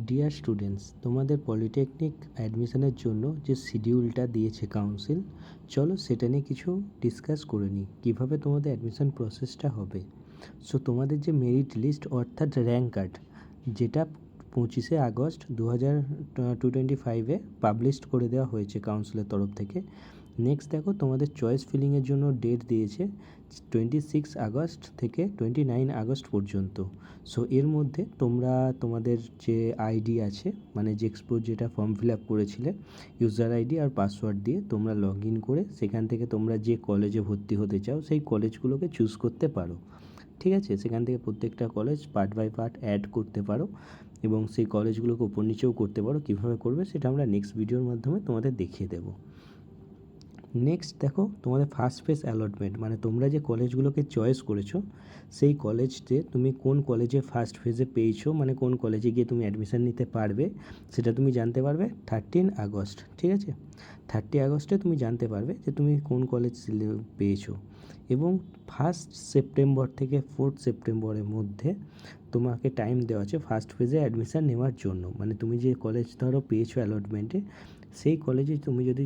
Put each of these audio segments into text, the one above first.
Dear students, তোমাদের polytechnic অ্যাডমিশনের জন্য যে শিডিউলটা দিয়েছে কাউন্সিল, চলো সেটা নিয়ে কিছু ডিসকাস করে নিই কীভাবে তোমাদের অ্যাডমিশন প্রসেসটা হবে। সো তোমাদের যে মেরিট লিস্ট অর্থাৎ র্যাঙ্ক কার্ড, যেটা 25 আগস্ট 2025 পাবলিশ করে দেওয়া হয়েছে কাউন্সিলের তরফ থেকে। নেক্সট দেখো, তোমাদের চয়েস ফিলিংয়ের জন্য ডেট দিয়েছে 26 আগস্ট থেকে 29 আগস্ট পর্যন্ত। সো এর মধ্যে তোমরা তোমাদের যে আইডি আছে, মানে যে যেটা ফর্ম ফিল আপ করেছিলে, ইউজার আইডি আর পাসওয়ার্ড দিয়ে তোমরা লগ ইন করে সেখান থেকে তোমরা যে কলেজে ভর্তি হতে চাও সেই কলেজগুলোকে চুজ করতে পারো। ঠিক আছে, সেখান থেকে প্রত্যেকটা college part by part add করতে পারো এবং সেই কলেজগুলোকে উপর নিচেও করতে পারো। কীভাবে করবে সেটা আমরা নেক্সট ভিডিওর মাধ্যমে তোমাদের দেখিয়ে দেবো। নেক্সট দেখো, তোমাদের ফার্স্ট ফেজ অ্যালটমেন্ট, মানে তোমরা যে কলেজগুলোকে চয়েস করেছো সেই কলেজতে তুমি কোন কলেজে ফার্স্ট ফেজে পেয়েছো, মানে কোন কলেজে গিয়ে তুমি অ্যাডমিশান নিতে পারবে, সেটা তুমি জানতে পারবে 13 আগস্ট। ঠিক আছে, 30 আগস্টে তুমি জানতে পারবে যে তুমি কোন কলেজ পেয়েছো। এবং 1 সেপ্টেম্বর থেকে 4 সেপ্টেম্বরের মধ্যে তোমাকে টাইম দেওয়া আছে ফার্স্ট ফেজে অ্যাডমিশান নেওয়ার জন্য। মানে তুমি যে কলেজ ধরো পেয়েছো অ্যালটমেন্টে, সেই কলেজে তুমি যদি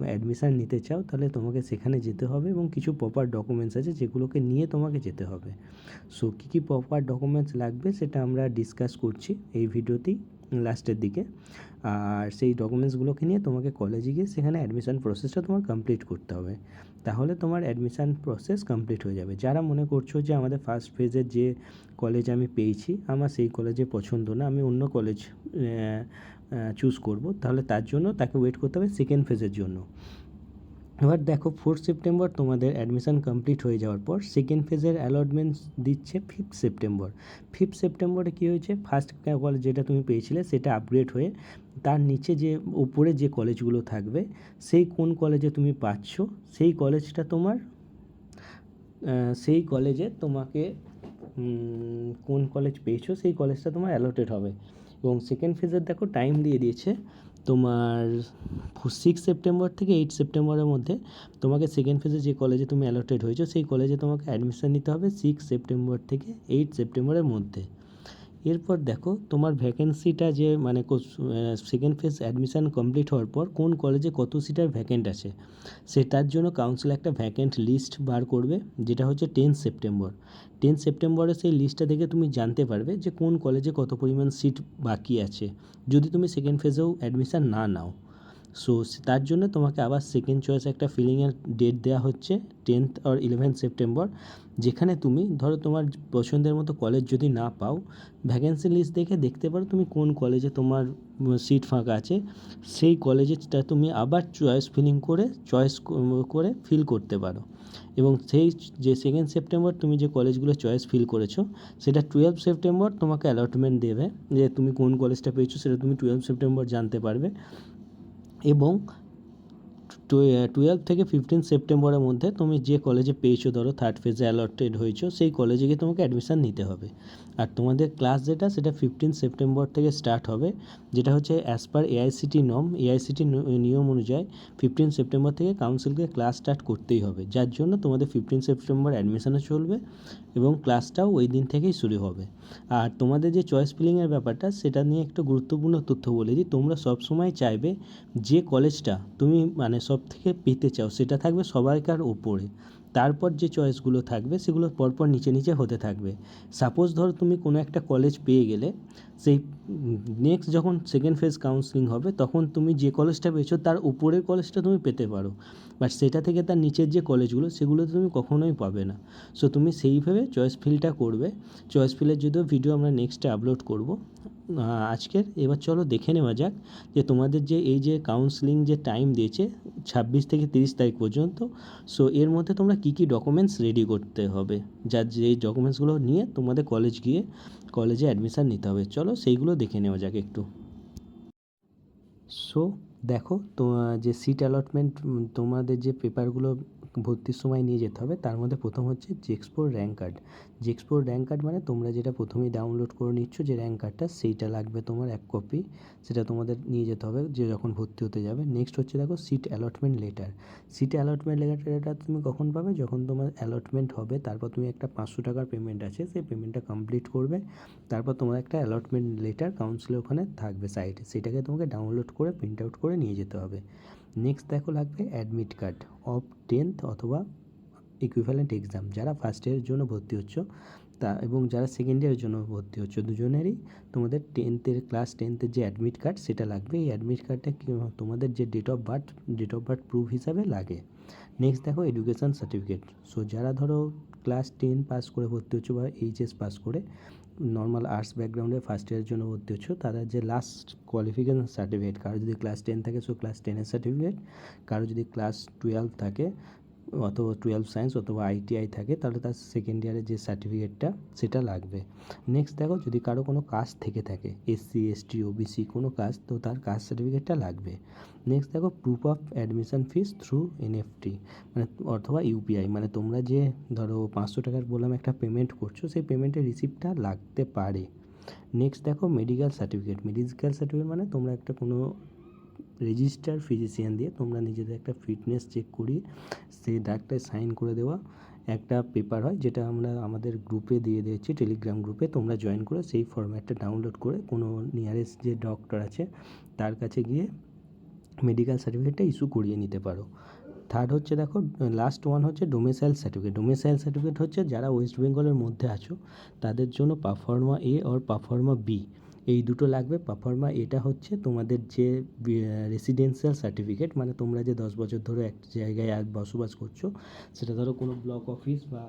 অ্যাডমিশান নিতে চাও তাহলে তোমাকে সেখানে যেতে হবে এবং কিছু প্রপার ডকুমেন্টস আছে যেগুলোকে নিয়ে তোমাকে যেতে হবে। সো কী কী প্রপার ডকুমেন্টস লাগবে সেটা আমরা ডিসকাস করছি এই ভিডিওতেই লাস্টের দিকে। আর সেই ডকুমেন্টসগুলোকে নিয়ে তোমাকে কলেজে গিয়ে সেখানে অ্যাডমিশান প্রসেসটা তোমার কমপ্লিট করতে হবে, তাহলে তোমার অ্যাডমিশান প্রসেস কমপ্লিট হয়ে যাবে। যারা মনে করছো যে আমাদের ফার্স্ট ফেজের যে কলেজ আমি পেয়েছি আমার সেই কলেজে পছন্দ না, আমি অন্য কলেজ চুজ করব, তাহলে তার জন্য তাকে ওয়েট করতে হবে সেকেন্ড ফেজের জন্য। এবার দেখো, 4 সেপ্টেম্বর তোমাদের অ্যাডমিশান কমপ্লিট হয়ে যাওয়ার পর সেকেন্ড ফেজের অ্যালটমেন্টস দিচ্ছে 5 সেপ্টেম্বর। 5 সেপ্টেম্বরে কী হয়েছে, ফার্স্ট কলেজ যেটা তুমি পেয়েছিলে সেটা আপগ্রেড হয়ে তার নিচে যে উপরে যে কলেজগুলো থাকবে, সেই কোন কলেজে তুমি পাচ্ছ সেই কলেজটা তোমার সেই কলেজে তোমাকে কোন কলেজ পেয়েছো সেই কলেজটা তোমার অ্যালটেড হবে। এবং সেকেন্ড ফেজের দেখো টাইম দিয়ে দিয়েছে তোমার 6 সেপ্টেম্বর থেকে 8 সেপ্টেম্বরের মধ্যে। তোমাকে সেকেন্ড ফেজে যে কলেজে তুমি অ্যালটেড হয়েছো সেই কলেজে তোমাকে অ্যাডমিশান নিতে হবে 6 সেপ্টেম্বর থেকে 8 সেপ্টেম্বরের মধ্যে। এরপর দেখো, তোমার ভ্যাকেন্সিটা যে মানে সেকেন্ড ফেজ অ্যাডমিশান কমপ্লিট হওয়ার পর কোন কলেজে কত সিটার ভ্যাকেন্ট আছে সেটার জন্য কাউন্সিল একটা ভ্যাকেন্ট লিস্ট বার করবে, যেটা হচ্ছে 10 সেপ্টেম্বর। 10 সেপ্টেম্বরে সেই লিস্টটা দেখে তুমি জানতে পারবে যে কোন কলেজে কত পরিমাণ সিট বাকি আছে, যদি তুমি সেকেন্ড ফেজেও অ্যাডমিশান না নাও। সো তার জন্য তোমাকে আবার সেকেন্ড চয়েস একটা ফিলিংয়ের ডেট দেওয়া হচ্ছে 10th আর 11 সেপ্টেম্বর, যেখানে তুমি ধরো তোমার পছন্দের মতো কলেজ যদি না পাও, ভ্যাকেন্সি লিস্ট দেখে দেখতে পারো তুমি কোন কলেজে তোমার সিট ফাঁকা আছে, সেই কলেজেটা তুমি আবার চয়েস করে ফিল করতে পারো। এবং সেই যে সেকেন্ড সেপ্টেম্বর তুমি যে কলেজগুলো চয়েস ফিল করেছো সেটা 12 সেপ্টেম্বর তোমাকে অ্যালটমেন্ট দেবে, যে তুমি কোন কলেজটা পেয়েছো সেটা তুমি 12 সেপ্টেম্বর জানতে পারবে। এবং 12 থেকে 15 সেপ্টেম্বরের মধ্যে তুমি যে কলেজে পেয়েছো, ধরো থার্ড ফেজে অ্যালটেড হয়েছো, সেই কলেজে গিয়ে তোমাকে অ্যাডমিশান নিতে হবে। আর তোমাদের ক্লাস যেটা সেটা 15 সেপ্টেম্বর থেকে স্টার্ট হবে, যেটা হচ্ছে অ্যাজ পার এআইসিটি নিয়ম অনুযায়ী 15 সেপ্টেম্বর থেকে কাউন্সিলকে ক্লাস স্টার্ট করতেই হবে, যার জন্য তোমাদের 15 সেপ্টেম্বর অ্যাডমিশানও চলবে এবং ক্লাসটাও ওই দিন থেকেই শুরু হবে। আর তোমাদের যে চয়েস ফিলিংয়ের ব্যাপারটা সেটা নিয়ে একটু গুরুত্বপূর্ণ তথ্য বলে দিই, তোমরা সবসময় চাইবে যে কলেজটা তুমি মানে সব থেকে পেতে চাও সেটা থাকবে সবাইকার ওপরে, তারপর যে চয়েসগুলো থাকবে সেগুলো পরপর নিচে নিচে হতে থাকবে। সাপোজ ধরো তুমি কোনো একটা কলেজ পেয়ে গেলে, সেই নেক্সট যখন সেকেন্ড ফেজ কাউন্সিলিং হবে তখন তুমি যে কলেজটা পেয়েছো তার উপরের কলেজটা তুমি পেতে পারো, বাট সেটা থেকে তার নিচের যে কলেজগুলো সেগুলো তুমি কখনোই পাবে না। সো তুমি সেইভাবে চয়েস ফিলটা করবে। চয়েস ফিলের যদিও ভিডিও আমরা নেক্সটে আপলোড করব আজকের। এবার চলো দেখে নেওয়া যাক যে তোমাদের যে এই যে কাউন্সিলিং যে টাইম দিয়েছে 26 থেকে 30 তারিখ পর্যন্ত, সো এর মধ্যে তোমরা কী কী ডকুমেন্টস রেডি করতে হবে, যার যে ডকুমেন্টসগুলো নিয়ে তোমাদের কলেজে অ্যাডমিশান নিতে হবে। চলো সেইগুলো দেখে নেওয়া যাক একটু। সো দেখো, তো যে সিট অ্যালটমেন্ট তোমাদের যে পেপারগুলো ভর্তির সময় নিয়ে যেতে হবে। তার মধ্যে প্রথম হচ্ছে জেক্সপোর র্যাঙ্ক কার্ড। জেক্সপোর র্যাঙ্ক কার্ড মানে তোমরা যেটা প্রথমেই ডাউনলোড করে নিচ্ছ যে র্যাঙ্ক কার্ডটা, সেইটা লাগবে তোমার 1 কপি। সেটা তোমাদের নিয়ে যেতে হবে যে যখন ভর্তি হতে যাবে। নেক্সট হচ্ছে দেখো seat allotment letter. Seat allotment লেটারটা তুমি কখন পাবে? যখন তোমার অ্যালটমেন্ট হবে, তারপর তুমি একটা 500 টাকার পেমেন্ট আছে, সেই পেমেন্টটা কমপ্লিট করবে। তারপর তোমার একটা অ্যালটমেন্ট লেটার কাউন্সিলের ওখানে থাকবে সাইডে, সেটাকে তোমাকে ডাউনলোড করে প্রিন্ট আউট করে নিয়ে যেতে হবে। নেক্সট দেখো লাগবে অ্যাডমিট কার্ড অফ 10th অথবা ইকুইভ্যালেন্ট এক্সাম। যারা ফার্স্ট ইয়ারের জন্য ভর্তি হচ্ছ তা এবং যারা সেকেন্ড ইয়ারের জন্য ভর্তি হচ্ছ, দুজনেরই তোমাদের ক্লাস 10th যে অ্যাডমিট কার্ড সেটা লাগবে। এই অ্যাডমিট কার্ডটা তোমাদের যে ডেট অফ বার্থ প্রুফ হিসাবে লাগে। নেক্সট দেখো এডুকেশান সার্টিফিকেট। সো যারা ধরো ক্লাস 10 পাস করে ভর্তি হচ্ছ বা এইচএস পাস করে নর্মাল আর্টস ব্যাকগ্রাউন্ডে ফার্স্ট ইয়ারের জন্য ভর্তি হচ্ছ, তাদের যে লাস্ট কোয়ালিফিকেশান সার্টিফিকেট, কারো যদি ক্লাস 10 থাকে সো ক্লাস 10-এর সার্টিফিকেট, কারো যদি ক্লাস 12 থাকে অথবা 12 সায়েন্স অথবা আইটিআই থাকে, তাহলে তার সেকেন্ড ইয়ারের যে সার্টিফিকেটটা সেটা লাগবে। নেক্সট দেখো যদি কারো কোনো কাস্ট থেকে থাকে, এসসি এসটি ওবিসি কোনো কাস্ট, তো তার কাস্ট সার্টিফিকেটটা লাগবে। নেক্সট দেখো proof of admission fees through NFT মানে অথবা ইউপিআই, মানে তোমরা যে ধরো 500 টাকার বললাম একটা পেমেন্ট করছো, সেই পেমেন্টের রিসিপ্টটা লাগতে পারে। নেক্সট দেখো মেডিকেল সার্টিফিকেট। মেডিকেল সার্টিফিকেট মানে তোমরা একটা কোনো রেজিস্টার ফিজিশিয়ান দিয়ে তোমরা নিজেদের একটা ফিটনেস চেক করিয়ে সেই ডাক্তার সাইন করে দেওয়া একটা পেপার হয়, যেটা আমরা আমাদের গ্রুপে দিয়ে দিয়েছি, টেলিগ্রাম গ্রুপে। তোমরা জয়েন করে সেই ফরম্যাটটা ডাউনলোড করে কোনো নিয়ারেস্ট যে ডক্টর আছে তার কাছে গিয়ে মেডিকেল সার্টিফিকেটটা ইস্যু করিয়ে নিতে পারো। থার্ড হচ্ছে দেখো লাস্ট ওয়ান হচ্ছে ডোমিসাইল সার্টিফিকেট। ডোমিসাইল সার্টিফিকেট হচ্ছে যারা ওয়েস্ট বেঙ্গলের মধ্যে আছো তাদের জন্য পারফর্মা এ আর পারফর্মা বি এই দুটো লাগবে। পারফর্মা এটা হচ্ছে তোমাদের যে রেসিডেন্সিয়াল সার্টিফিকেট, মানে তোমরা যে 10 বছর ধরে এক জায়গায় বসবাস করছো, সেটা ধরো কোনো ব্লক অফিস বা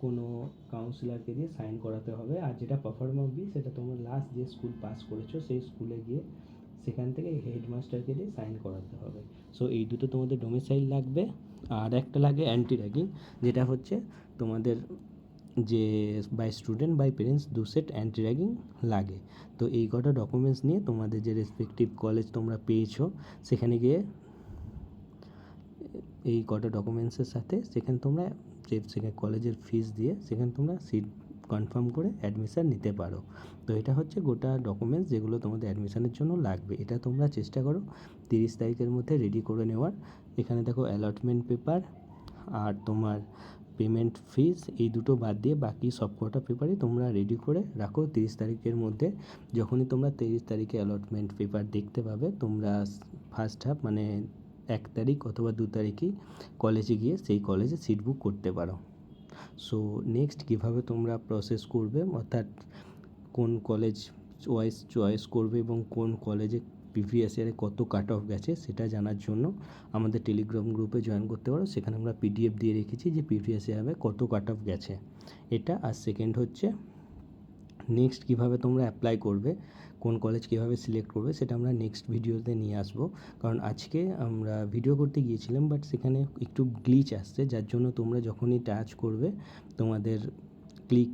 কোনো কাউন্সিলরকে দিয়ে সাইন করাতে হবে। আর যেটা পারফর্মা বি সেটা তোমরা লাস্ট যে স্কুল পাস করেছো সেই স্কুলে গিয়ে সেখান থেকে হেডমাস্টারকে দিয়ে সাইন করাতে হবে। সো এই দুটো তোমাদের ডোমিসাইল লাগবে। আর একটা লাগে অ্যান্টি র্যাগিং, যেটা হচ্ছে তোমাদের যে by student by parents 2 set anti ragging লাগে। তো এই কটা ডকুমেন্টস নিয়ে তোমাদের যে রেসপেক্টিভ কলেজ তোমরা পেয়েছো সেখানে গিয়ে এই কটা ডকুমেন্টসের সাথে সেখানে তোমরা সেখানে কলেজের ফিস দিয়ে সেখানে তোমরা সিট কনফার্ম করে অ্যাডমিশান নিতে পারো। তো এটা হচ্ছে গোটা ডকুমেন্টস যেগুলো তোমাদের অ্যাডমিশানের জন্য লাগবে। এটা তোমরা চেষ্টা করো 30 তারিখের মধ্যে রেডি করে নেওয়ার। এখানে দেখো অ্যালটমেন্ট পেপার আর তোমার পেমেন্ট ফিস এই দুটো বাদ দিয়ে বাকি সব কটা পেপারই তোমরা রেডি করে রাখো 30 তারিখের মধ্যে। যখনই তোমরা 30 তারিখে অ্যালটমেন্ট পেপার দেখতে পাবে, তোমরা ফার্স্ট হাফ মানে 1 তারিখ অথবা 2 তারিখেই কলেজে গিয়ে সেই কলেজে সিট বুক করতে পারো। সো নেক্সট কীভাবে তোমরা প্রসেস করবে, অর্থাৎ কোন কলেজ চয়েস করবে এবং কোন কলেজে প্রিভিয়াস ইয়ারে কত কাট অফ গেছে সেটা জানার জন্য আমাদের টেলিগ্রাম গ্রুপে জয়েন করতে পারো। সেখানে আমরা পিডিএফ দিয়ে রেখেছি যে প্রিভিয়াস ইয়ারে কত কাট অফ গেছে এটা। আর সেকেন্ড হচ্ছে নেক্সট কীভাবে তোমরা অ্যাপ্লাই করবে, কোন কলেজ কীভাবে সিলেক্ট করবে সেটা আমরা নেক্সট ভিডিওতে নিয়ে আসবো। কারণ আজকে আমরা ভিডিও করতে গিয়েছিলাম বাট সেখানে একটু গ্লিচ আসছে, যার জন্য তোমরা যখনই টাচ করবে তোমাদের ক্লিক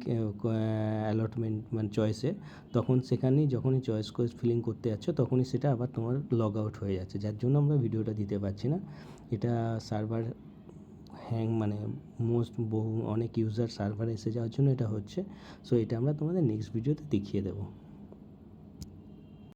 অ্যালটমেন্ট মানে চয়েসে, তখন সেখানেই যখনই চয়েস করে ফিলিং করতে যাচ্ছ তখনই সেটা আবার তোমার লগ আউট হয়ে যাচ্ছে, যার জন্য আমরা ভিডিওটা দিতে পারছি না। এটা সার্ভার হ্যাং মানে অনেক ইউজার সার্ভার এসে যাওয়ার জন্য এটা হচ্ছে। সো এটা আমরা তোমাদের নেক্সট ভিডিওতে দেখিয়ে দেবো।